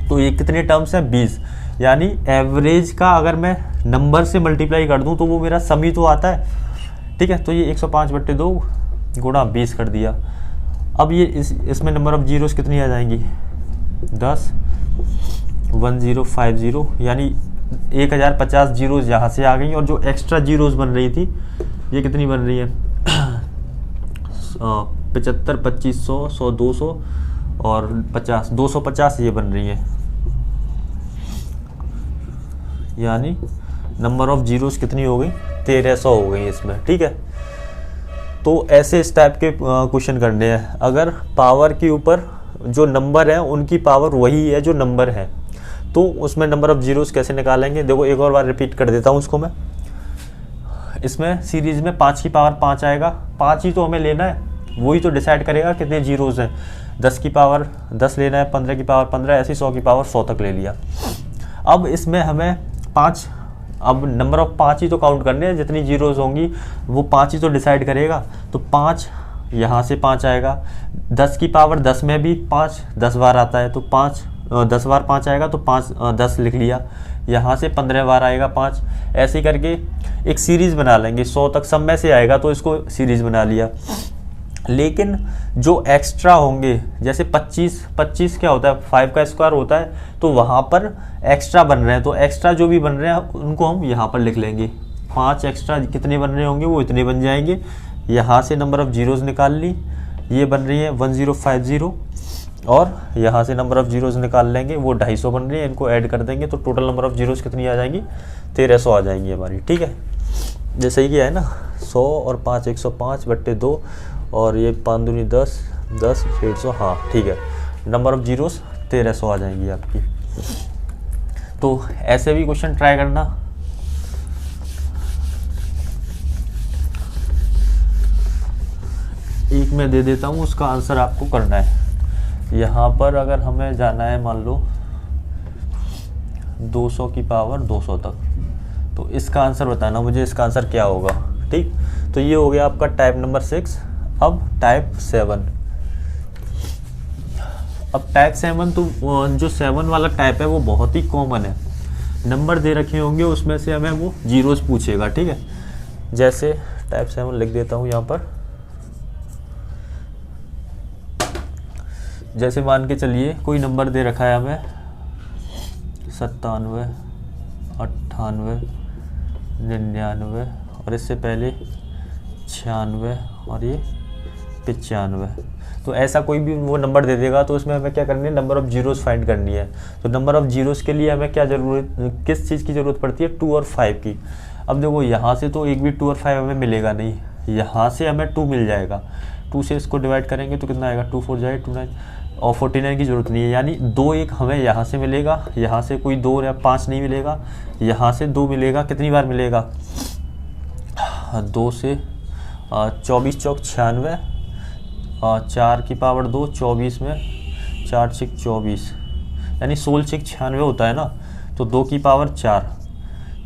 S1: तो ये कितने टर्म्स हैं, 20। यानी एवरेज का अगर मैं नंबर से मल्टीप्लाई कर दूँ तो वो मेरा सम ही तो आता है। ठीक है, तो ये 105/2 गुणा 20 कर दिया। अब ये इसमें नंबर ऑफ जीरोस कितनी आ जाएंगी, 10 1050, यानी 1050 जीरोस यहाँ से आ गई। और जो एक्स्ट्रा जीरोस बन रही थी ये कितनी बन रही है, 75 25 100 100 200 और 50 250 ये बन रही है। यानी नंबर ऑफ जीरोस कितनी हो गई, 1300 हो गई इसमें। ठीक है, तो ऐसे इस टाइप के क्वेश्चन करने हैं। अगर पावर के ऊपर जो नंबर है उनकी पावर वही है जो नंबर है, तो उसमें नंबर ऑफ जीरोस कैसे निकालेंगे, देखो एक और बार रिपीट कर देता हूँ उसको मैं। इसमें सीरीज में 5 की पावर 5 आएगा, 5 ही तो हमें लेना है, वही तो डिसाइड करेगा कितने जीरोस हैं। 10 की पावर 10 लेना है, 15 की पावर 15, ऐसे 100 की पावर 100 तक ले लिया। अब इसमें हमें 5, अब नंबर ऑफ 5 ही तो काउंट करने हैं, जितनी जीरोस होंगी वो 5 ही तो डिसाइड करेगा। तो 5 यहाँ से 5 आएगा, 10 की पावर 10 में भी 5 10 बार आता है, तो 10 बार 5 आएगा, तो 5 10 लिख लिया। यहाँ से 15 बार आएगा 5, ऐसे ही करके एक सीरीज़ बना लेंगे। 100 तक सब में से आएगा तो इसको सीरीज़ बना लिया। लेकिन जो एक्स्ट्रा होंगे, जैसे 25 क्या होता है, 5 का स्क्वायर होता है, तो वहाँ पर एक्स्ट्रा बन रहे हैं, तो एक्स्ट्रा जो भी बन रहे हैं उनको हम यहाँ पर लिख लेंगे। 5 एक्स्ट्रा कितने बन रहे होंगे वो इतने बन जाएंगे। यहाँ से नंबर ऑफ जीरोस निकाल ली, ये बन रही है 1050, और यहाँ से नंबर ऑफ जीरोस निकाल लेंगे, वो 250 बन रही है, इनको ऐड कर देंगे तो टोटल नंबर ऑफ जीरोस कितनी आ जाएंगी, 1300 आ जाएंगी हमारी। ठीक है, जैसे ही किया है ना, 100 और 5 105/2 और ये 5 दूनी 10 10 150, हाँ ठीक है, नंबर ऑफ जीरोस 1300 आ जाएंगी आपकी। तो ऐसे भी क्वेश्चन ट्राई करना। एक मैं दे देता हूँ, उसका आंसर आपको करना है। यहाँ पर अगर हमें जाना है मान लो 200 की पावर 200 तक, तो इसका आंसर बताना मुझे, इसका आंसर क्या होगा। ठीक, तो ये हो गया आपका टाइप नंबर 6। अब टाइप 7। अब टाइप 7 तो जो 7 वाला टाइप है वो बहुत ही कॉमन है, नंबर दे रखे होंगे उसमें से हमें वो जीरोस पूछेगा, ठीक है। जैसे टाइप 7 लिख देता हूँ यहाँ पर, जैसे मान के चलिए कोई नंबर दे रखा है हमें 97, 98, 99 और इससे पहले 96 और ये 95। तो ऐसा कोई भी वो नंबर दे देगा तो उसमें हमें क्या करनी है, नंबर ऑफ़ जीरोस फाइंड करनी है। तो नंबर ऑफ़ जीरोस के लिए हमें क्या ज़रूरत, किस चीज़ की ज़रूरत पड़ती है, 2 और 5 की। अब देखो यहाँ से तो एक भी 2 और 5 हमें मिलेगा नहीं, यहाँ से हमें 2 मिल जाएगा, 2 से इसको डिवाइड करेंगे तो कितना आएगा, 2 4 जाए 2 9 और 49 की ज़रूरत नहीं है, यानी 2 1 हमें यहाँ से मिलेगा, यहाँ से कोई 2 या 5 नहीं मिलेगा, यहाँ से 2 मिलेगा, कितनी बार मिलेगा, 2 से 24 चौक 96, 4 की पावर 2 24 में 4 6 24, यानी 16 6 96 होता है ना, तो 2 की पावर 4,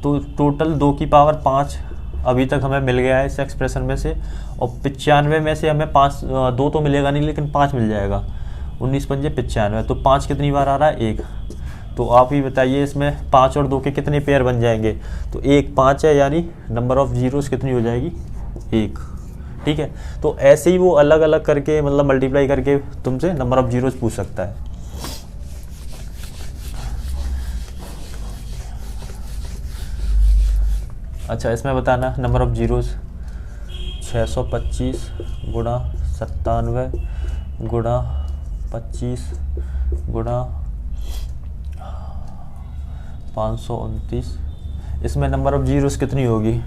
S1: तो टोटल 2 की पावर 5 अभी तक हमें मिल गया है इस एक्सप्रेशन में से। और 95 में से हमें 5 2 तो मिलेगा नहीं लेकिन 5 मिल जाएगा, 19 पंजे 95, तो 5 कितनी बार आ रहा है, 1। तो आप ही बताइए इसमें 5 और 2 के कितने पेयर बन जाएंगे, तो 1 5 है, यानी नंबर ऑफ़ जीरोस कितनी हो जाएगी, 1, ठीक है। तो ऐसे ही वो अलग अलग करके मतलब मल्टीप्लाई करके तुमसे नंबर ऑफ़ जीरोस पूछ सकता है। अच्छा, इसमें बताना नंबर ऑफ़ जीरोस 625 गुणा 97 गुणा 25 गुणा 529, इसमें नंबर ऑफ़ जीरोस कितनी होगी।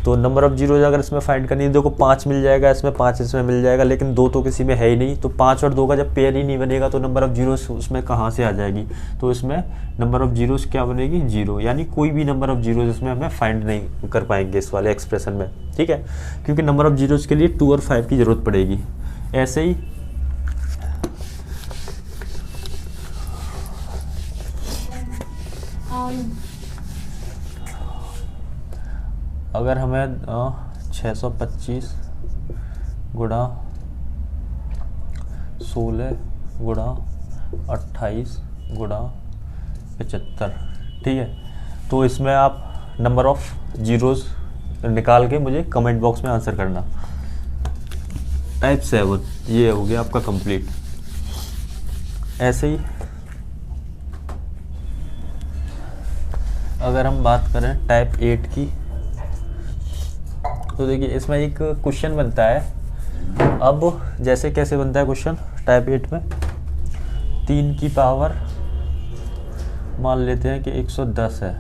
S1: तो नंबर ऑफ़ जीरोस अगर इसमें फाइंड करनी है, देखो 5 मिल जाएगा इसमें, 5 इसमें मिल जाएगा, लेकिन 2 तो किसी में है ही नहीं, तो 5 और 2 का जब पेयर ही नहीं बनेगा तो नंबर ऑफ़ जीरोस उसमें कहाँ से आ जाएगी। तो इसमें नंबर ऑफ़ जीरोस क्या बनेगी, 0, यानी कोई भी नंबर ऑफ़ जीरोस इसमें हमें फाइंड नहीं कर पाएंगे इस वाले एक्सप्रेशन में, ठीक है, क्योंकि नंबर ऑफ़ जीरोस के लिए 2 और 5 की ज़रूरत पड़ेगी। ऐसे ही अगर हमें 625 गुणा 16 गुणा 28 गुणा 75, ठीक है, तो इसमें आप नंबर ऑफ़ जीरोस निकाल के मुझे कमेंट बॉक्स में आंसर करना। टाइप 7 ये हो गया आपका कंप्लीट। ऐसे ही अगर हम बात करें टाइप 8 की, तो देखिए इसमें एक क्वेश्चन बनता है। अब जैसे कैसे बनता है क्वेश्चन टाइप 8 में, 3 की पावर मान लेते हैं कि 110 है,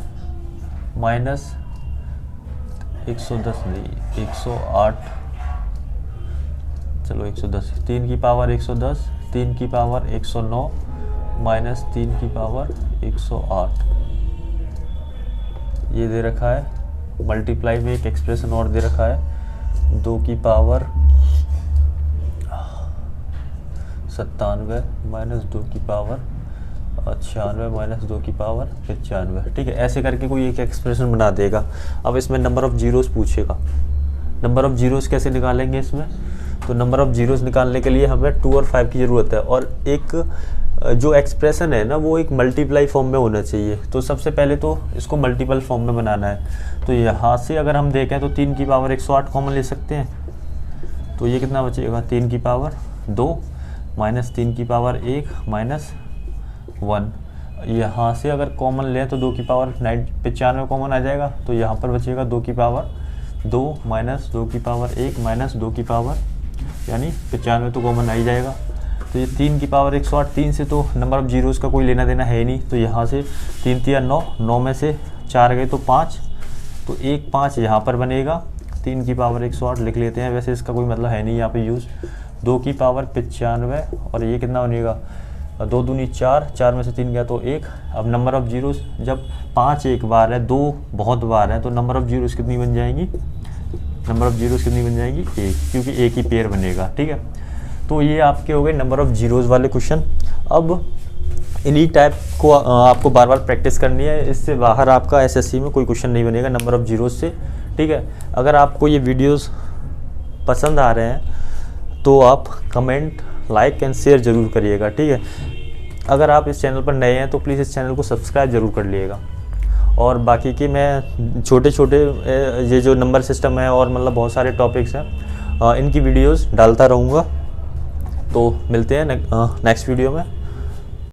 S1: माइनस 110 नहीं 108, चलो 110, 3 की पावर 110, 3 की पावर 109 माइनस 3 की पावर 108, ये दे रखा है। मल्टीप्लाई में एक एक्सप्रेशन और दे रखा है, 2 की पावर 97 माइनस 2 की पावर 96 माइनस 2 की पावर 95, ठीक है। ऐसे करके कोई एक एक्सप्रेशन बना देगा। अब इसमें नंबर ऑफ़ जीरोस पूछेगा, नंबर ऑफ़ जीरोस कैसे निकालेंगे इसमें, तो नंबर ऑफ़ जीरोस निकालने के लिए हमें 2 और 5 की ज़रूरत है, और एक जो एक्सप्रेशन है ना वो एक मल्टीप्लाई फॉर्म में होना चाहिए। तो सबसे पहले तो इसको मल्टीपल फॉर्म में बनाना है। तो यहाँ से अगर हम देखें तो 3 की पावर 108 कॉमन ले सकते हैं, तो ये कितना बचेगा, 3 की पावर 2 माइनस 3 की पावर 1 माइनस 1। यहाँ से अगर कॉमन लें तो 2 की पावर 95 कॉमन आ जाएगा, तो यहाँ पर बचेगा 2 की पावर 2 माइनस 2 की पावर 1 माइनस 2 की पावर, यानी 95 तो कॉमन आ ही जाएगा। तो ये 3 की पावर 108, 3 से तो नंबर ऑफ़ जीरोस का कोई लेना देना है ही नहीं, तो यहाँ से 3 3 9, 9 में से 4 गए तो 5, तो 1 5 यहाँ पर बनेगा। 3 की पावर 108 लिख लेते हैं, वैसे इसका कोई मतलब है नहीं यहाँ पे यूज़। 2 की पावर 95 और ये कितना बनेगा, 2 दूनी 4, 4 में से 3 गया तो 1। अब नंबर ऑफ़ जीरोस जब 5 एक बार है, 2 बहुत बार है, तो नंबर ऑफ़ जीरोस कितनी बन जाएंगी, नंबर ऑफ़ जीरोस कितनी बन जाएगी, 1, क्योंकि 1 ही पेयर बनेगा, ठीक है। तो ये आपके हो गए नंबर ऑफ़ जीरोस वाले क्वेश्चन। अब इन्हीं टाइप को आपको बार बार प्रैक्टिस करनी है, इससे बाहर आपका एसएससी में कोई क्वेश्चन नहीं बनेगा नंबर ऑफ़ जीरोस से, ठीक है। अगर आपको ये वीडियोस पसंद आ रहे हैं तो आप कमेंट लाइक एंड शेयर ज़रूर करिएगा, ठीक है। अगर आप इस चैनल पर नए हैं तो प्लीज़ इस चैनल को सब्सक्राइब ज़रूर कर लिएगा। और बाकी की मैं छोटे छोटे ये जो नंबर सिस्टम है और मतलब बहुत सारे टॉपिक्स हैं इनकी वीडियोस डालता रहूँगा। तो मिलते हैं नेक्स्ट वीडियो में।